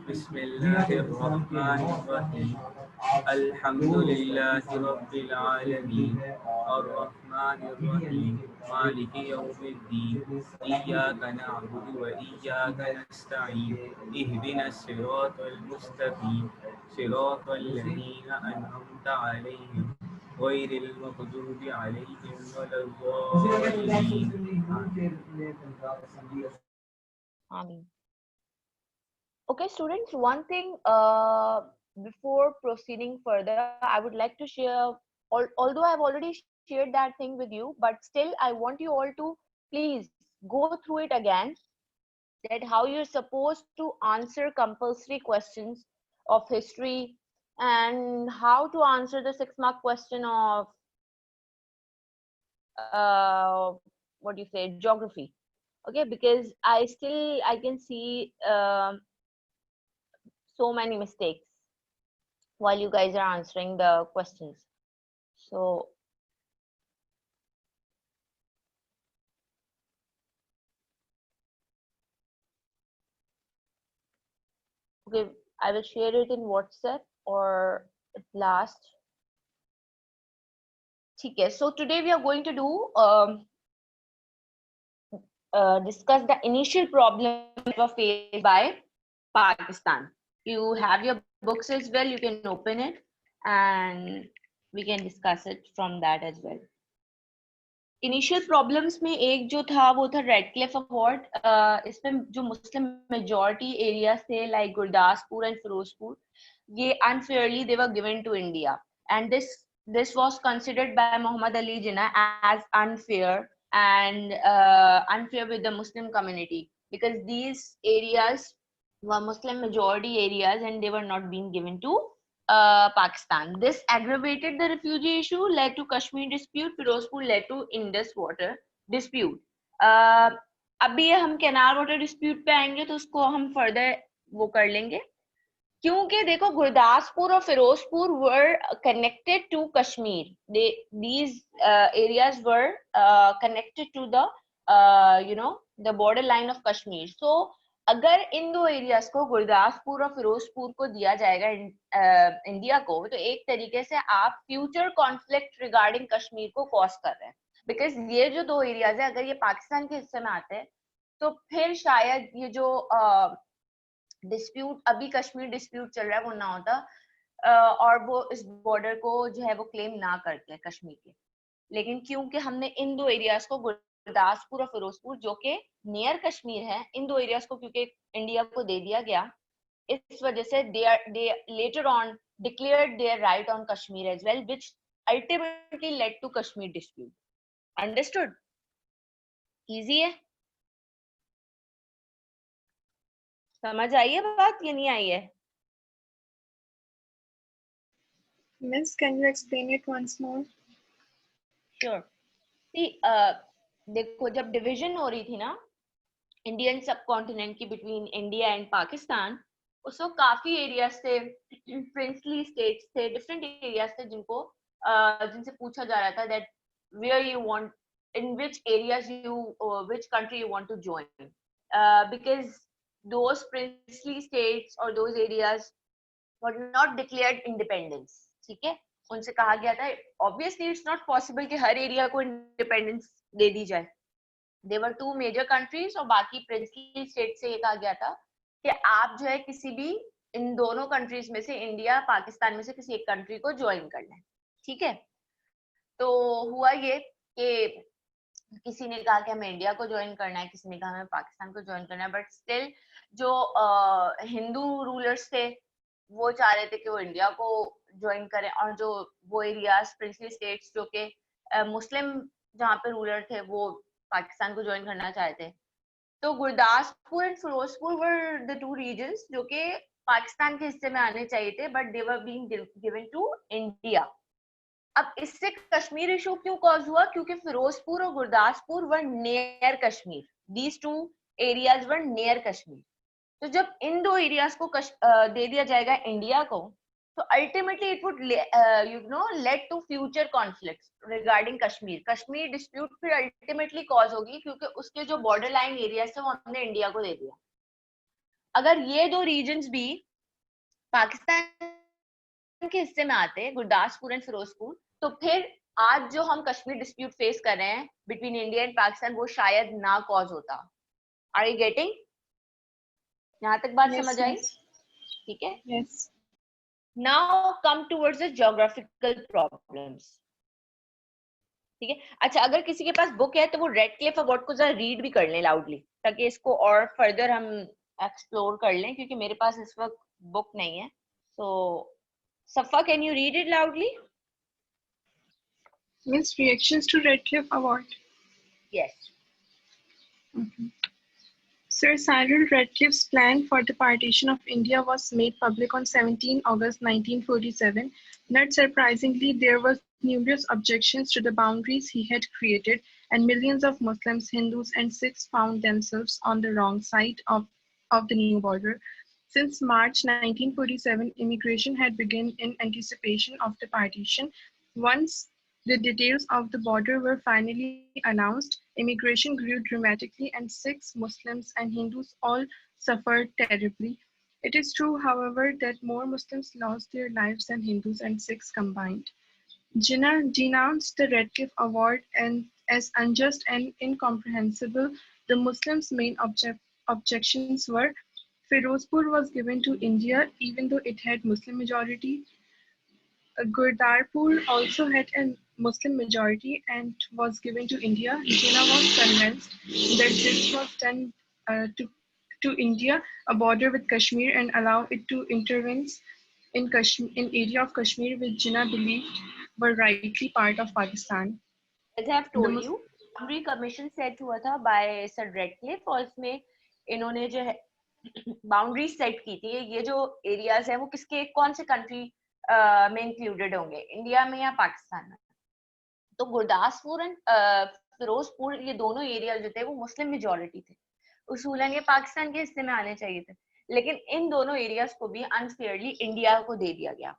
बिस्मिल्लाहिर्रहमानिर्रहीम अल्हम्दुलिल्लाहि रब्बिल आलमीन अर्रहमानिर्रहीम मालिकि यौमिद्दीन इय्याका नअबुदु व इय्याका नस्तईन इहदिनस सिरातल मुस्तकीम सिरातल लज़ीना अनअमता अलैहिम गैरिल मग़दूबि अलैहिम वलद्दालीन। Amin. Okay, students, one thing before proceeding further, I would like to share, although I've already shared that thing with you, but still I want you all to please go through it again, that how you're supposed to answer compulsory questions of history and how to answer the 6 mark question of uh, what do you say, geography. Okay, because I can see so many mistakes while you guys are answering the questions. So okay, I will share it in WhatsApp or at last. Okay, so today we are going to do discuss the initial problems that were faced by Pakistan. You have your books as well, you can open it and we can discuss it from that as well. Initial problems में एक जो था वो था red Cliff award. इसमें जो Muslim majority areas थे like Gurdaspur and Firozpur, ये unfairly they were given to India and this was considered by Muhammad Ali Jinnah as unfair and unfair with the Muslim community because these areas were Muslim majority areas and they were not being given to Pakistan. This aggravated the refugee issue, led to Kashmir dispute. Firozpur led to Indus water dispute. Uh, अभी हम canal water dispute पे आएंगे तो उसको हम further वो कर लेंगे, क्योंकि देखो गुरदासपुर और Firozpur were connected to Kashmir. these areas were connected to the the border line of Kashmir. So अगर इन दो एरियाज को गुरदासपुर और फिरोजपुर को दिया जाएगा इंडिया को, तो एक तरीके से आप फ्यूचर कॉन्फ्लिक्ट रिगार्डिंग कश्मीर को कॉज कर रहे हैं. बिकॉज ये जो दो एरियाज है अगर ये पाकिस्तान के हिस्से में आते हैं तो फिर शायद ये जो डिस्प्यूट अभी कश्मीर डिस्प्यूट चल रहा है वो ना होता और वो इस बॉर्डर को जो है वो क्लेम ना करते कश्मीर के. लेकिन क्योंकि हमने इन दो एरियाज को गुरदासपुर और फिरोजपुर जो कि नियर कश्मीर है, इन दो एरियाज को क्योंकि इंडिया को दे दिया गया, इस वजह से they later on declared their right on Kashmir as well, which ultimately led to Kashmir dispute. Understood? Easy है? समझ आई है बात या नहीं आई है? Miss, can you explain it once more? Sure. See, देखो जब डिवीजन हो रही थी ना इंडियन सब कॉन्टिनेंट की बिटवीन इंडिया एंड पाकिस्तान, उस वक्त काफी एरियाज थे, प्रिंसली स्टेट्स थे, डिफरेंट एरियाज थे जिनको जिनसे पूछा जा रहा था that where you want, in which areas you, which country you want to join, because those princely states or those areas were not declared independence. ठीक है, उनसे कहा गया था obviously it's not possible कि हर एरिया को इंडिपेंडेंस दे दी जाए. There were two major countries और बाकी princely states से ये कहा गया था कि आप जो है किसी भी इन दोनों कंट्रीज में से, इंडिया पाकिस्तान में से किसी एक कंट्री को ज्वाइन करना है. ठीक है, तो हुआ ये कि किसी ने कहा कि हमें इंडिया को ज्वाइन करना है, किसी ने कहा हमें पाकिस्तान को ज्वाइन करना है, बट स्टिल जो हिंदू रूलर्स थे वो चाह रहे थे कि वो इंडिया को ज्वाइन करें, और जो वो एरियाज प्रिंसली स्टेट्स जो कि मुस्लिम जहाँ पे रूलर थे वो पाकिस्तान को ज्वाइन करना चाहते थे. तो Gurdaspur and Firozpur were the two regions जो कि पाकिस्तान के हिस्से में आने चाहिए थे, but they were being given to India. अब इससे कश्मीर इशू क्यों कॉज हुआ? क्योंकि फिरोजपुर और Gurdaspur were near Kashmir. These two areas were near Kashmir. तो जब इन दो एरियाज को दे दिया जाएगा इंडिया को, तो ultimately it would led to future conflicts regarding Kashmir. Kashmir dispute फिर अल्टीमेटली कॉज होगी क्योंकि उसके जो बॉर्डर लाइन एरियाज थे वो हमने इंडिया को दे दिया. अगर ये दो रीजन्स भी पाकिस्तान के हिस्से में आते, गुरदासपुर एंड फिरोजपुर, तो फिर आज जो हम कश्मीर डिस्प्यूट फेस कर रहे हैं बिटवीन इंडिया एंड पाकिस्तान, वो शायद ना कॉज होता। Are you getting? यहाँ तक बात Yes, समझ आई? yes, ठीक है। yes. Now come towards the geographical problems. ठीक है, अच्छा अगर किसी के पास बुक है तो वो रेडक्लिफ अवार्ड को जरा रीड भी कर लें लाउडली, ताकि इसको और फर्दर हम एक्सप्लोर कर लें, क्योंकि मेरे पास इस वक्त बुक नहीं है। सो सफा, can you read it loudly? Miss, reactions to Redcliffe Award. Yes. Okay. Sir Cyril Redcliffe's plan for the partition of India was made public on 17 August 1947. Not surprisingly, there were numerous objections to the boundaries he had created, and millions of Muslims, Hindus, and Sikhs found themselves on the wrong side of the new border. Since March 1947, immigration had begun in anticipation of the partition. Once the details of the border were finally announced, immigration grew dramatically, and Sikhs, Muslims, and Hindus all suffered terribly. It is true, however, that more Muslims lost their lives than Hindus and Sikhs combined. Jinnah denounced the Redcliffe Award as unjust and incomprehensible. The Muslims' main objections were: Firozpur was given to India even though it had Muslim majority. Gurdarpur also had a Muslim majority and was given to India. Jinnah was convinced that this was done to India, a border with Kashmir, and allow it to intervene in area of Kashmir which Jinnah believed were rightly part of Pakistan. As I have The told you, boundary commission set हुआ था by Sir Redcliffe, और इसमें इन्होंने जो है boundary set की थी, ये जो एरियाज है वो किसके, कौन से कंट्री में इंक्लूडेड होंगे, इंडिया में या पाकिस्तान में। तो गुरदासपुर एंड फिरोजपुर, ये दोनों एरिया जो थे वो मुस्लिम मेजोरिटी थे, उसूलन ये पाकिस्तान के हिस्से में आने चाहिए थे, लेकिन इन दोनों एरियाज को भी अनफेयरली इंडिया को दे दिया गया,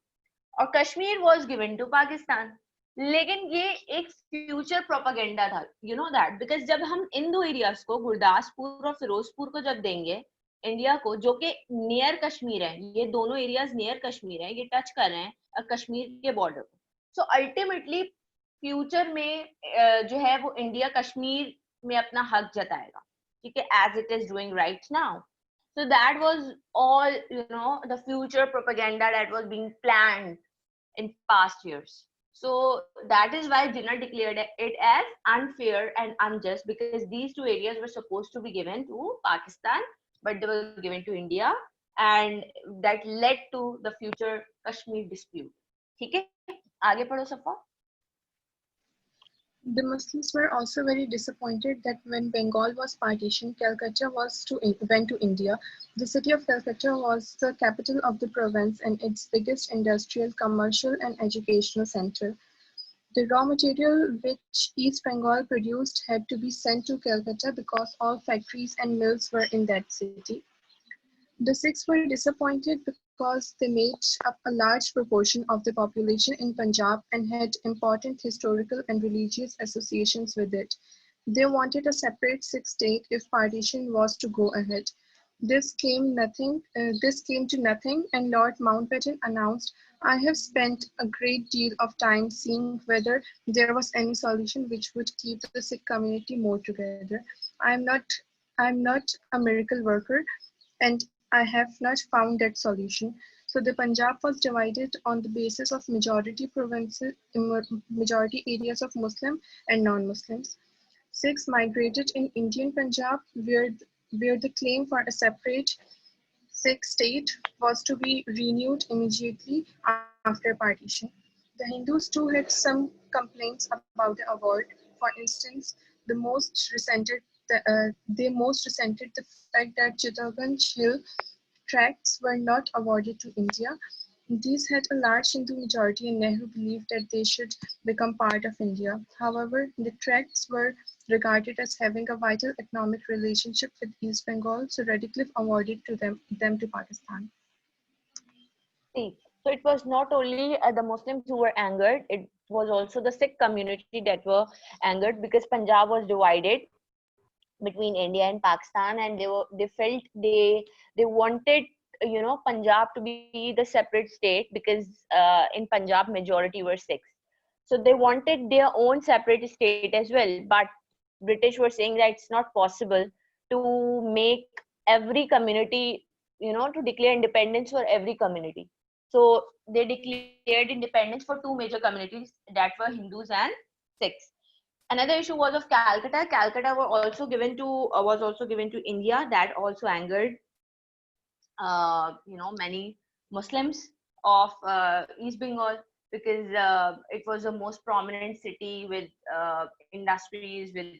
और Kashmir was given to Pakistan. लेकिन ये एक फ्यूचर प्रोपेगेंडा था, यू नो दैट, बिकॉज जब हम इन दो एरियाज को, गुरदासपुर और फिरोजपुर को जब देंगे इंडिया को, जो कि नियर कश्मीर है, ये दोनों एरियाज नियर कश्मीर है, ये टच कर रहे हैं कश्मीर के बॉर्डर को, सो अल्टीमेटली फ्यूचर में जो है वो इंडिया कश्मीर में अपना हक जताएगा, ठीक है, as it is doing right now. So that was all, you know, the future propaganda that was being planned in past years. So that is why Jinnah declared it as unfair and unjust, because these two areas were supposed to be given to Pakistan, but they were given to India, and that led to the future Kashmir dispute. ठीक है, आगे पढ़ो सफा. The Muslims were also very disappointed that when Bengal was partitioned, Calcutta went to India. The city of Calcutta was the capital of the province and its biggest industrial, commercial, and educational center. The raw material which East Bengal produced had to be sent to Calcutta because all factories and mills were in that city. The Sikhs were disappointed because they made up a large proportion of the population in Punjab and had important historical and religious associations with it. They wanted a separate Sikh state if partition was to go ahead. This came to nothing, and Lord Mountbatten announced, "I have spent a great deal of time seeing whether there was any solution which would keep the Sikh community more together. I am not a miracle worker, and I have not found that solution." So the Punjab was divided on the basis of majority areas of Muslim and non-Muslims. Sikhs migrated in Indian Punjab, where the claim for a separate Sikh state was to be renewed immediately after partition. The Hindus too had some complaints about the award. For instance, they most resented the fact that Chittagong Hill tracts were not awarded to India. These had a large Hindu majority, and Nehru believed that they should become part of India. However, the tracts were regarded as having a vital economic relationship with East Bengal, so Radcliffe awarded them to Pakistan. See, so it was not only the Muslims who were angered, it was also the Sikh community that were angered, because Punjab was divided between India and Pakistan, and they felt they wanted, you know, Punjab to be the separate state because in Punjab majority were Sikhs. So they wanted their own separate state as well. But British were saying that it's not possible to make every community, you know, to declare independence for every community. So they declared independence for two major communities that were Hindus and Sikhs. Another issue was of Calcutta. Calcutta was also given to India. That also angered, you know, many Muslims of East Bengal, because it was the most prominent city with industries, with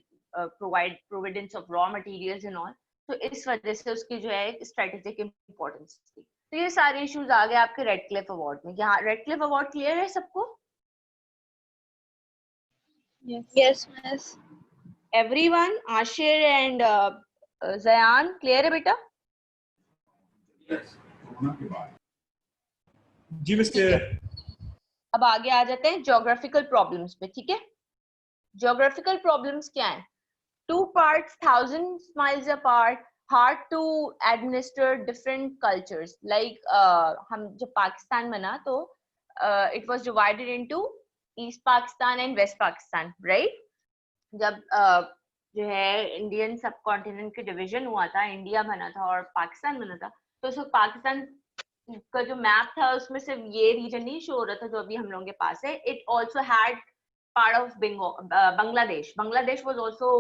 providence of raw materials and all. तो इस वजह से उसकी जो है strategic importance थी. तो ये सारे इश्यूज आ गए आपके रेड क्लिफ अवार्ड में. क्या रेड क्लिफ अवार्ड क्लियर है सबको? Yes, miss. Everyone, Ashir and Zayan, clear है बेटा? जी मिस क्लियर है. अब आगे आ जाते हैं ज्योग्राफिकल प्रॉब्लम्स पे. ठीक है, ज्योग्राफिकल प्रॉब्लम्स क्या है? Two parts, thousands miles apart, hard to administer different cultures. Like हम जब पाकिस्तान बना तो it was divided into East Pakistan and West Pakistan, right? जब जो है इंडियन सब कॉन्टिनेंट के डिवीजन हुआ था, इंडिया बना था और पाकिस्तान बना था, तो उस वक्त पाकिस्तान का जो मैप था उसमें सिर्फ ये रीजन नहीं शो हो रहा था जो अभी हम लोगों के पास है. It also had part of Bangladesh. Bangladesh was also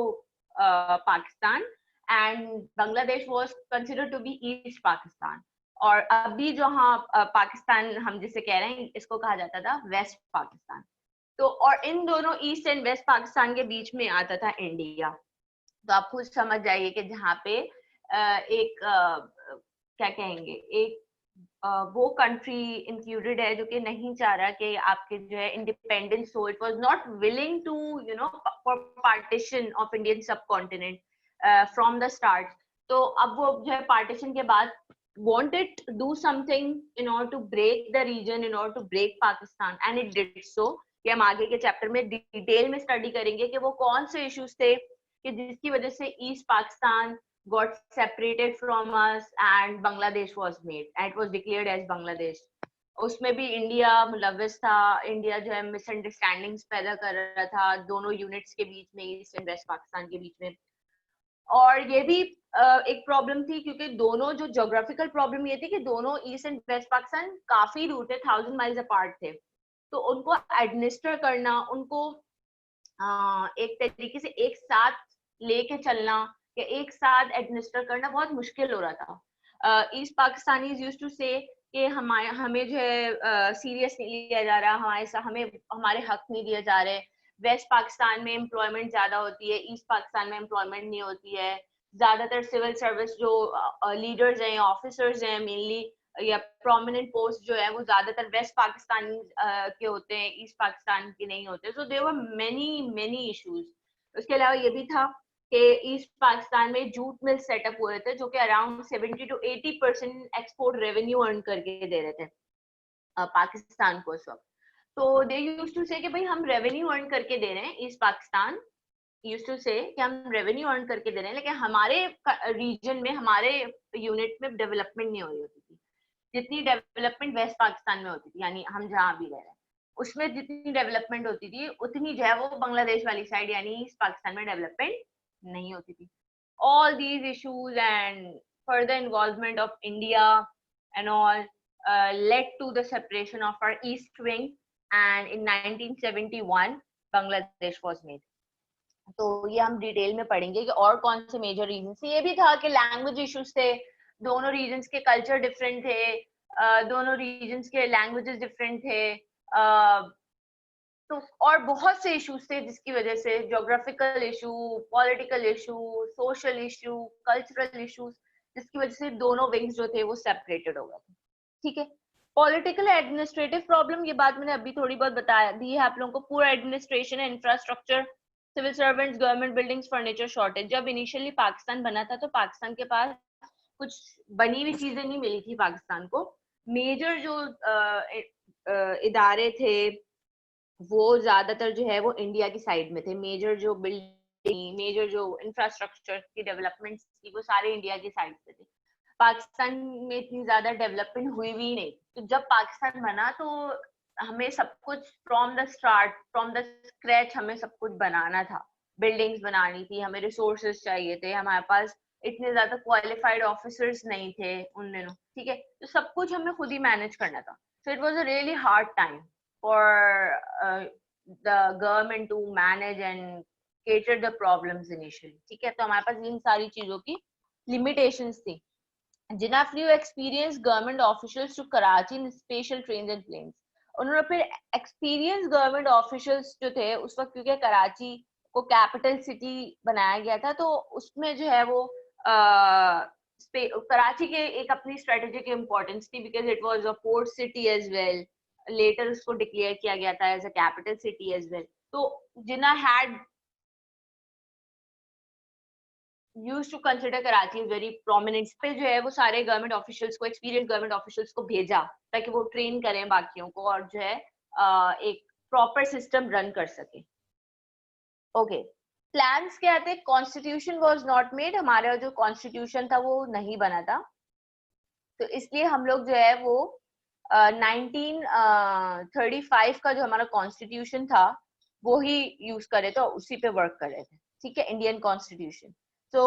Pakistan, and Bangladesh was considered to be East Pakistan. और अभी जो हाँ पाकिस्तान हम जिसे कह रहे हैं इसको कहा जाता था वेस्ट पाकिस्तान. तो और इन दोनों ईस्ट एंड वेस्ट पाकिस्तान के बीच में आता था इंडिया. तो आप खुद समझ जाइए कि जहाँ पे एक क्या कहेंगे, एक वो कंट्री इंक्लूडेड है जो कि नहीं चाह रहा कि आपके जो है इंडिपेंडेंस हो. It was not willing to you know for partition of Indian subcontinent from the start. तो अब वो जो है पार्टीशन के बाद wanted to do something in order to break the region, in order to break Pakistan, and it did so. कि हम आगे के चैप्टर में डिटेल में स्टडी करेंगे कि वो कौन से इश्यूज थे कि जिसकी वजह से east Pakistan got separated from us and Bangladesh was made and it was declared as Bangladesh. उसमें भी इंडिया मुलव्वस था. इंडिया जो है मिसअंडरस्टैंडिंग्स पैदा कर रहा था दोनों यूनिट्स के बीच में, ईस्ट एंड वेस्ट पाकिस्तान के बीच में. और ये भी एक प्रॉब्लम थी क्योंकि दोनों जो ज्योग्राफिकल प्रॉब्लम ये थी कि दोनों ईस्ट एंड वेस्ट पाकिस्तान काफी दूर थे, 1000 माइल्स अपार्ट थे. तो उनको एडमिनिस्टर करना, उनको एक तरीके से एक साथ लेके चलना या एक साथ एडमिनिस्टर करना बहुत मुश्किल हो रहा था. ईस्ट पाकिस्तानीज यूज्ड टू से कि हमें जो है सीरियस नहीं लिया जा रहा, हमें हमारे हक नहीं दिए जा रहे. वेस्ट पाकिस्तान में एम्प्लॉयमेंट ज्यादा होती है, ईस्ट पाकिस्तान में एम्प्लॉयमेंट नहीं होती है. ज्यादातर सिविल सर्विस जो लीडर्स हैं, ऑफिसर्स हैं मेनली, या प्रोमिनेंट पोस्ट जो है वो ज्यादातर वेस्ट पाकिस्तान के होते हैं, ईस्ट पाकिस्तान के नहीं होते. So there were many issues. उसके अलावा ये भी था कि ईस्ट पाकिस्तान में जूट मिल सेटअप हुए थे जो कि around 70 to 80% export revenue earn करके दे रहे थे पाकिस्तान को उस वक्त. तो दे यूज्ड टू से कि भाई हम रेवेन्यू अर्न करके दे रहे हैं, ईस्ट पाकिस्तान यूज्ड टू से कि हम रेवेन्यू अर्न करके दे रहे हैं, लेकिन हमारे रीजन में, हमारे यूनिट में डेवलपमेंट नहीं हो रही होती थी जितनी डेवलपमेंट वेस्ट पाकिस्तान में होती थी. यानी हम जहाँ भी रह रहे हैं उसमें जितनी डेवलपमेंट होती थी उतनी जो है वो बांग्लादेश वाली साइड यानी ईस्ट पाकिस्तान में डेवलपमेंट नहीं होती थी. All these issues and further involvement of India and all led to the separation of our east wing, and in 1971 Bangladesh was made. तो ये हम डिटेल में पढ़ेंगे कि और कौन से मेजर रीजंस थे. ये भी था कि लैंग्वेज इश्यूज थे, दोनों रीजन्स के कल्चर डिफरेंट थे, दोनों रीजन्स के लैंग्वेजेस डिफरेंट थे. तो और बहुत से इश्यूज थे जिसकी वजह से geographical issue, political issue, social issue, cultural issues, जिसकी वजह से दोनों विंग्स जो थे वो सेपरेटेड हो गए थे. ठीक है. पॉलिटिकल एडमिनिस्ट्रेटिव प्रॉब्लम, ये बात मैंने अभी थोड़ी बहुत बता दी है आप लोगों को. पूरा administration, infrastructure, civil servants, government buildings, furniture shortage. जब इनिशियली पाकिस्तान बना था तो पाकिस्तान के पास कुछ बनी हुई चीजें नहीं मिली थी पाकिस्तान को. मेजर जो इदारे थे वो ज्यादातर जो है वो इंडिया की साइड में थे. मेजर जो बिल्डिंग, मेजर जो इंफ्रास्ट्रक्चर की डेवलपमेंट थी वो सारे इंडिया की साइड पे थे. पाकिस्तान में इतनी ज्यादा डेवलपमेंट हुई भी नहीं। तो जब पाकिस्तान बना तो हमें सब कुछ from the start, from the scratch हमें सब कुछ बनाना था। बिल्डिंग्स बनानी थी, हमें रिसोर्सेज चाहिए थे, हमारे पास इतने ज्यादा क्वालिफाइड ऑफिसर्स नहीं थे उन दिनों, ठीक है। तो सब कुछ हमें खुद ही मैनेज करना था। So it was a really hard time for the government to manage and cater the problems initially, ठीक है। तो हमारे पास इन सारी चीजों की limitations थी। Jinnah flew experienced government officials to Karachi in special trains and planes. उन्होंने फिर experienced government officials जो थे उस वक्त, क्योंकि कराची को कैपिटल सिटी बनाया गया था, तो उसमें जो है वो कराची के एक अपनी स्ट्रेटेजिक इम्पोर्टेंस थी, because it was a port city as well. Later उसको डिक्लेयर किया गया था as a capital city as well. तो Jinnah had used to consider Karachi as very prominent। पे जो है वो सारे गवर्नमेंट ऑफिशियल्स को, एक्सपीरियंस गवर्नमेंट ऑफिशियल्स को भेजा ताकि वो ट्रेन करें बाकियों को और जो है एक प्रॉपर सिस्टम रन कर सके। ओके, प्लान्स क्या थे? कॉन्स्टिट्यूशन वाज नॉट मेड, हमारा जो कॉन्स्टिट्यूशन था वो नहीं बना था, तो इसलिए हम लोग जो है वो 1935 का जो हमारा कॉन्स्टिट्यूशन था वो ही यूज करे थे, उसी पे वर्क कर रहे थे, ठीक है, Indian constitution. So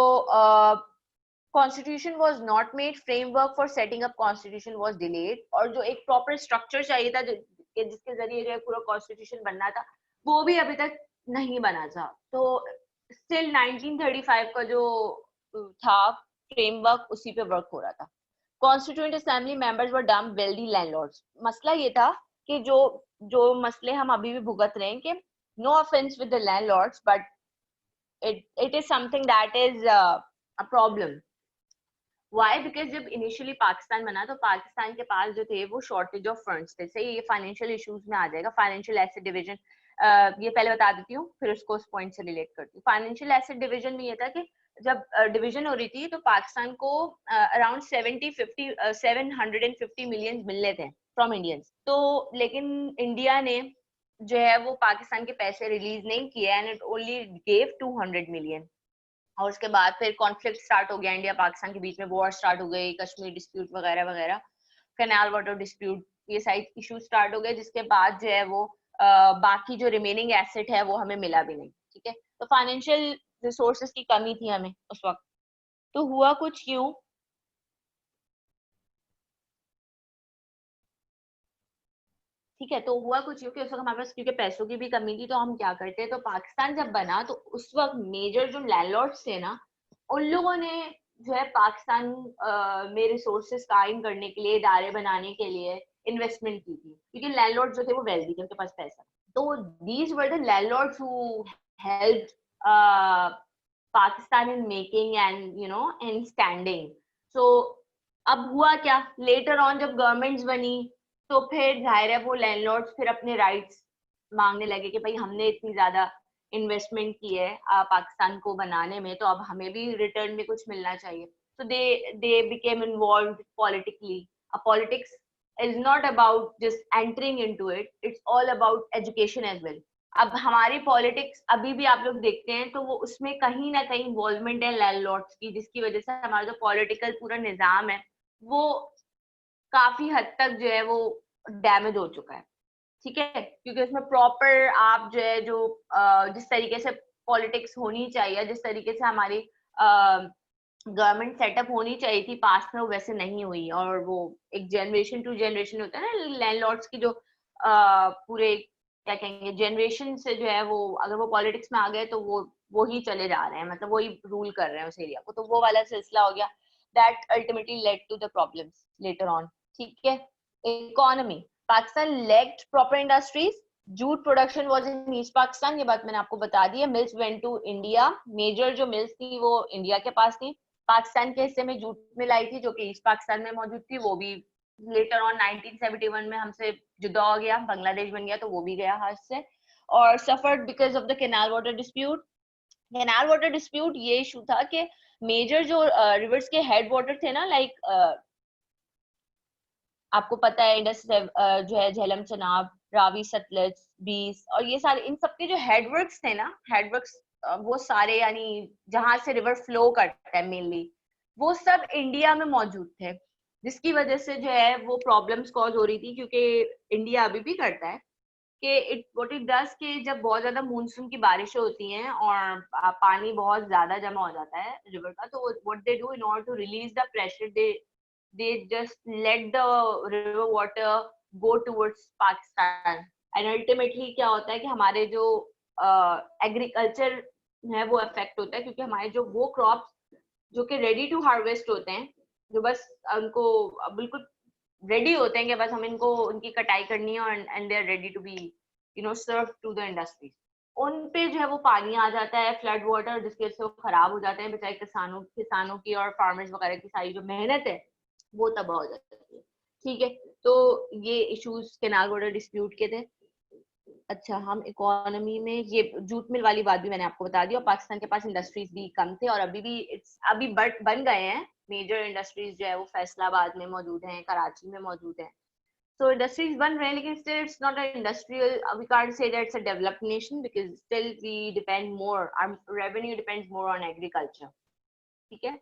constitution was not made, framework for setting up constitution was delayed, और जो एक proper structure चाहिए था जिसके जरिए जो है पूरा constitution बनना था वो भी अभी तक नहीं बना था। तो still 1935 का जो था framework उसी पे work हो रहा था। Constituent Assembly members were dumb wealthy landlords। मसला ये था कि जो मसले हम अभी भी भुगत रहे हैं कि no offense with the landlords, but it is something that is a problem. Why? Because जब initially पाकिस्तान बना तो पाकिस्तान के पास जो थे वो shortage of funds थे। सही, ये financial issues में आ जाएगा, financial asset division। ये पहले बता देती हूँ, फिर उसको उस point से relate करती हूँ। financial asset division में ये था कि जब division हो रही थी तो पाकिस्तान को around 750 million मिलने थे from Indians। तो लेकिन इंडिया ने जो है वो पाकिस्तान के पैसे रिलीज नहीं किए and it only gave 200 million. और उसके बाद फिर कॉन्फ्लिक्ट स्टार्ट हो गया इंडिया पाकिस्तान के बीच में, वॉर स्टार्ट हो गई, कश्मीर डिस्प्यूट वगैरह वगैरह, कैनाल वाटर डिस्प्यूट, ये सारे इशू स्टार्ट हो गए, जिसके बाद जो है वो बाकी जो रिमेनिंग एसेट है वो हमें मिला भी नहीं, ठीक है। तो फाइनेंशियल रिसोर्सेज की कमी थी हमें उस वक्त। तो हुआ कुछ क्यों, ठीक है, तो हुआ कुछ क्योंकि उस वक्त हमारे पास क्योंकि पैसों की भी कमी थी, तो हम क्या करते हैं, तो पाकिस्तान जब बना तो उस वक्त मेजर जो लैंडलॉर्ड्स थे ना, उन लोगों ने जो है पाकिस्तान में रिसोर्सेज कायम करने के लिए, इदारे बनाने के लिए इन्वेस्टमेंट की थी, क्योंकि लैंडलॉर्ड जो थे वो वेल्दी थे, उनके पास पैसा। तो these were the landlords who helped Pakistan in making and you know in standing. So अब हुआ क्या, लेटर ऑन जब गवर्नमेंट्स बनी तो फिर जाहिर है वो लैंडलॉर्ड्स फिर अपने राइट्स मांगने लगे कि भाई हमने इतनी ज्यादा इन्वेस्टमेंट की है पाकिस्तान को बनाने में, तो अब हमें भी रिटर्न में कुछ मिलना चाहिए। so they became involved politically. Politics is not about just entering into it, it's all about education as well. अब हमारी पॉलिटिक्स अभी भी आप लोग देखते हैं तो वो उसमें कहीं ना कहीं इन्वॉल्वमेंट है लैंडलॉर्ड्स की, जिसकी वजह से हमारा जो पॉलिटिकल पूरा निजाम है वो काफी हद तक जो है वो डैमेज हो चुका है, ठीक है। क्योंकि उसमें प्रॉपर आप जो है जो जिस तरीके से पॉलिटिक्स होनी चाहिए, जिस तरीके से हमारी गवर्नमेंट सेटअप होनी चाहिए थी पास्ट में, वो वैसे नहीं हुई। और वो एक जनरेशन टू जनरेशन होता है ना लैंडलॉर्ड्स की, जो पूरे क्या कहेंगे जनरेशन से जो है वो अगर वो पॉलिटिक्स में आ गए तो वो ही चले जा रहे हैं, मतलब वही रूल कर रहे हैं उस एरिया को। तो वो वाला सिलसिला हो गया, that ultimately led to the problems later on, ठीक है। Economy, Pakistan lacked proper industries, jute production was in east Pakistan, ये बात मैंने आपको बता दी है। Mills went to India, major जो मिल्स थी वो इंडिया के पास थी। पाकिस्तान के हिस्से में जूट मिल आई थी जो कि ईस्ट पाकिस्तान में मौजूद थी, वो भी लेटर ऑन 1971 में हमसे जुदा हो गया, बांग्लादेश बन गया, तो वो भी गया हाथ से। और suffered because of the canal water dispute. Canal water dispute ये इशू था कि मेजर जो रिवर्स के हेड वाटर थे ना, लाइक आपको पता है इंडस जो है झेलम, चनाब, रावी, सतलज, बीस, और ये सारे इन सबके जो हेडवर्क्स थे ना, हेडवर्क्स वो सारे यानी जहां से रिवर फ्लो करता है मेनली, वो सब इंडिया में मौजूद थे, जिसकी वजह से जो है वो प्रॉब्लम्स कॉज हो रही थी, क्योंकि इंडिया अभी भी करता है कि इट व्हाट इट डज कि जब बहुत ज्यादा मानसून की बारिशें होती हैं और पानी बहुत ज्यादा जमा हो जाता है रिवर का, तो what they do in order to release the pressure, they just let the river water go towards Pakistan, and ultimately क्या होता है कि हमारे जो एग्रीकल्चर है वो अफेक्ट होता है, क्योंकि हमारे जो वो क्रॉप्स जो कि रेडी टू हार्वेस्ट होते हैं, जो बस उनको बिल्कुल रेडी होते हैं कि बस हम इनको उनकी कटाई करनी है and they are ready to be serve to the industries, उन पे जो है वो पानी आ जाता है, फ्लड वाटर, जिसकी वजह से वो खराब हो जाते हैं, बेचारे किसानों की और फार्मर्स वगैरह की सारी जो मेहनत है वो तबाह हो जाती है। ठीक है, तो ये इश्यूज कैनाल वाटर डिस्प्यूट के थे। अच्छा, हम इकोनॉमी में ये जूट मिल वाली बात भी मैंने आपको बता दी, और पाकिस्तान के पास इंडस्ट्रीज भी कम थे और अभी बन गए हैं। मेजर इंडस्ट्रीज जो है वो फैसलाबाद में मौजूद हैं, कराची में मौजूद हैं, so industries बन रहे हैं, लेकिन still it's not an industrial, we can't say that it's a developed nation because still we depend more, our revenue depends more on agriculture. ठीक है,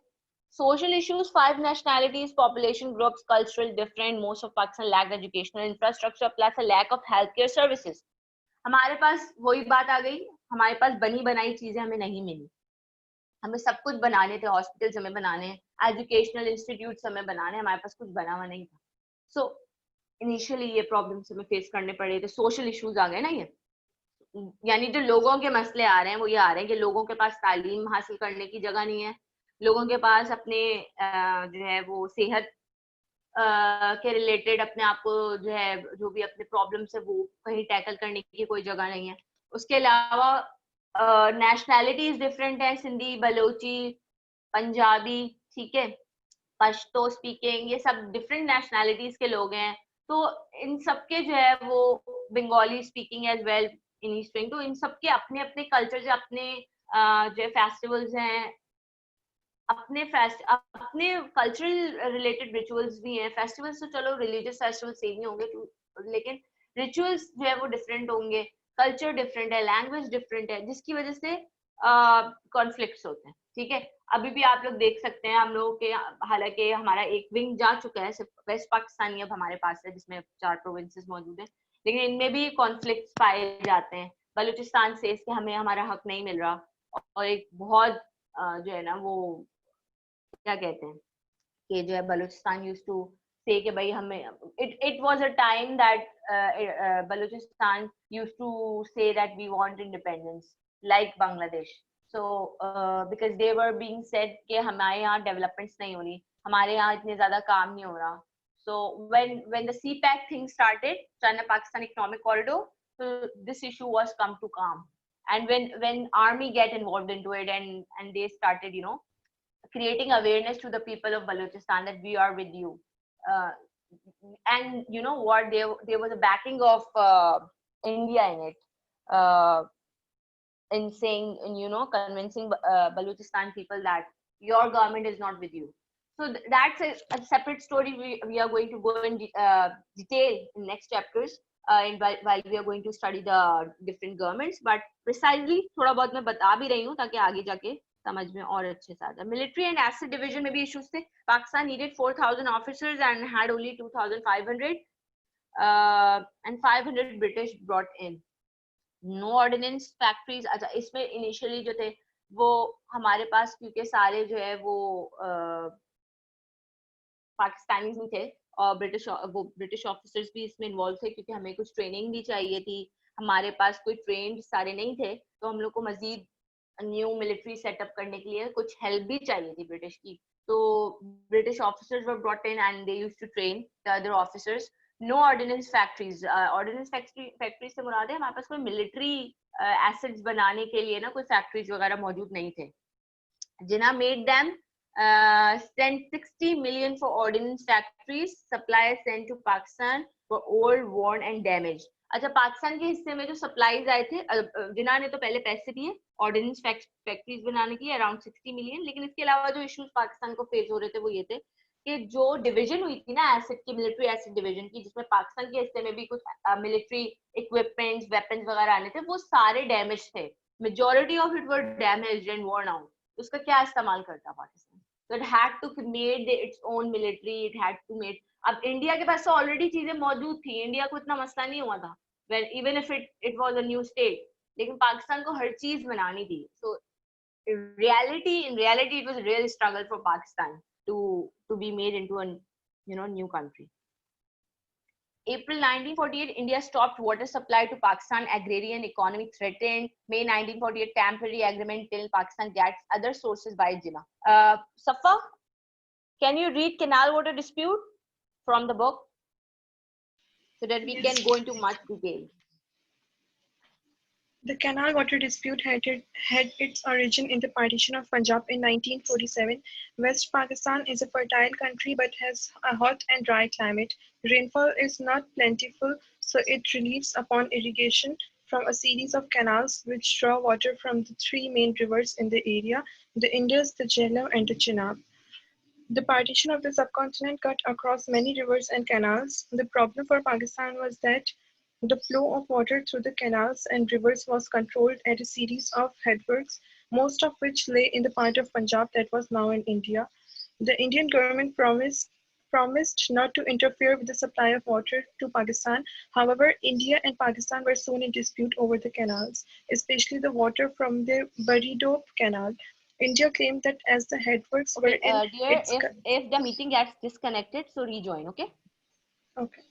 social issues, 5 nationalities, population groups, cultural different, most of Pakistan lacked educational infrastructure plus a lack of healthcare services. हमारे पास वही बात आ गई, हमारे पास बनी बनाई चीजें हमें नहीं मिली, हमें सब कुछ बनाने थे, हॉस्पिटल्स हमें बनाने, एजुकेशनल इंस्टीट्यूट्स हमें बनाने, हमारे पास कुछ बना हुआ नहीं था। सो इनिशियली ये प्रॉब्लम्स हमें फेस करने पड़े थे, सोशल इश्यूज आ गए ना ये, यानी जो लोगों के मसले आ रहे हैं वो ये आ रहे हैं कि लोगों के पास तालीम हासिल करने की जगह नहीं है, लोगों के पास अपने जो है वो सेहत के रिलेटेड अपने आप को जो है जो भी अपने प्रॉब्लम्स है वो कहीं टैकल करने की कोई जगह नहीं है। उसके अलावा नेशनैलिटीज डिफरेंट है, सिंधी, बलोची, पंजाबी, ठीक है, पश्तो स्पीकिंग, ये सब डिफरेंट नेशनैलिटीज के लोग हैं, तो इन सबके जो है वो Bengali speaking as well in east wing, तो इन सबके अपने अपने कल्चर से अपने जो फेस्टिवल्स हैं, अपने कल्चरल रिलेटेड रिचुअल्स भी हैं। फेस्टिवल्स तो चलो रिलीजियस फेस्टिवल सेम ही होंगे, लेकिन रिचुअल्स जो है वो डिफरेंट होंगे, कल्चर डिफरेंट है, लैंग्वेज डिफरेंट है, जिसकी वजह से कॉन्फ्लिक्ट्स होते हैं। ठीक है, अभी भी आप लोग देख सकते हैं हम लोगों के, हालांकि हमारा एक विंग जा चुका है, सिर्फ वेस्ट पाकिस्तानी अब हमारे पास है जिसमें 4 प्रोविंसेस मौजूद हैं, लेकिन इनमें भी कॉन्फ्लिक्ट्स पाए जाते हैं। बलूचिस्तान से इसके हमें हमारा हक नहीं मिल रहा, और एक बहुत जो है ना वो क्या कहते हैं कि जो है बलूचिस्तान यूज्ड टू से कि भाई हमें it was a time that Balochistan used to say that we want independence like Bangladesh, so because they were being said कि हमारे यहाँ डेवलपमेंट्स नहीं हो रही, हमारे यहाँ इतने ज्यादा काम नहीं हो रहा, so when the CPEC thing started, China Pakistan Economic Corridor, so this issue was come to calm, and when army get involved into it and they started creating awareness to the people of Balochistan that we are with you. And you know what? There was a backing of India in it, in saying, convincing Balochistan people that your government is not with you. So that's a separate story. We are going to go in detail in next chapters. While we are going to study the different governments, but precisely थोड़ा बहुत मैं बता भी रही हूँ ताकि आगे जाके समझ में और अच्छे से आता है। मिलिट्री एंड एसेट डिवीजन में भी इश्यूज थे। Pakistan needed 4,000 officers and had only 2,500 and 500 British brought in. No ordinance factories. अच्छा, इसमें इनिशियली जो थे वो हमारे पास क्योंकि सारे जो है वो पाकिस्तानी ही थे और ब्रिटिश ऑफिसर्स भी इसमें इन्वॉल्व थे क्योंकि हमें कुछ ट्रेनिंग भी चाहिए थी। हमारे पास कोई ट्रेंड सारे नहीं थे तो हम लोग को मजीद न्यू मिलिट्री सेटअप करने के लिए कुछ हेल्प भी चाहिए थी ब्रिटिश की। तो British officers were brought in and they used to train the other officers. No ordinance factories. Ordinance factory से मुराद है हमारे पास कोई मिलिट्री एसेट्स बनाने के लिए ना कोई फैक्ट्रीज वगैरह मौजूद नहीं थे। जिन्ना made them spent 60 million for ordnance factories. Supplies sent to Pakistan were old, worn and damaged. अच्छा, पाकिस्तान के हिस्से में जो सप्लाईज आए थे, जिन्ना ने तो पहले पैसे दिए ऑर्डिनेंस फैक्ट्रीज बनाने के लिए अराउंड 60 मिलियन। लेकिन इसके अलावा जो इश्यूज पाकिस्तान को फेस हो रहे थे वो ये थे कि जो डिवीजन हुई थी ना एसेट की, मिलिट्री एसेट डिवीजन की, जिसमें पाकिस्तान के हिस्से में भी कुछ मिलिट्री इक्विपमेंट्स वेपन्स वगैरह आने थे, वो सारे डैमेज थे। Majority of it were damaged and worn out. उसका क्या इस्तेमाल करता Pakistan? So it had to made its own military. It had to make. अब इंडिया के पास तो ऑलरेडी चीजें मौजूद थी, इंडिया को इतना मसला नहीं हुआ था, when even if it was a new state, लेकिन पाकिस्तान को हर चीज बनानी थी. So in reality it was a real struggle for Pakistan to be made into a new country. April 1948, India stopped water supply to Pakistan. Agrarian economy threatened. May 1948, temporary agreement till Pakistan gets other sources by Jinnah. Safa, can you read Canal Water Dispute from the book so that we can go into much detail? The Canal Water Dispute had its origin in the partition of Punjab in 1947. West Pakistan is a fertile country but has a hot and dry climate. Rainfall is not plentiful, so it relies upon irrigation from a series of canals which draw water from the three main rivers in the area, the Indus, the Jhelum, and the Chenab. The partition of the subcontinent cut across many rivers and canals. The problem for Pakistan was that the flow of water through the canals and rivers was controlled at a series of headworks, most of which lay in the part of Punjab that was now in India. The Indian government promised not to interfere with the supply of water to Pakistan. However, India and Pakistan were soon in dispute over the canals, especially the water from the Baredo Canal. India claimed that as the headworks were in dear, if the meeting gets disconnected, so rejoin, okay? Okay.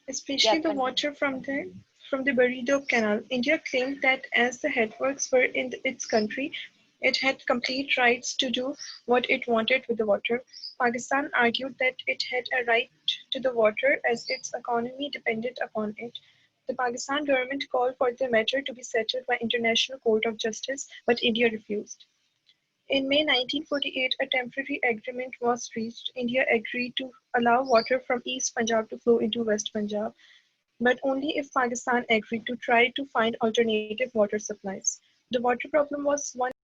Especially the water from the Baredo Canal. India claimed that as the headworks were in its country, it had complete rights to do what it wanted with the water. Pakistan argued that it had a right to the water as its economy depended upon it. The Pakistan government called for the matter to be settled by International Court of Justice, but India refused. In May 1948, a temporary agreement was reached. India agreed to allow water from East Punjab to flow into West Punjab, but only if Pakistan agreed to try to find alternative water supplies. The water problem was one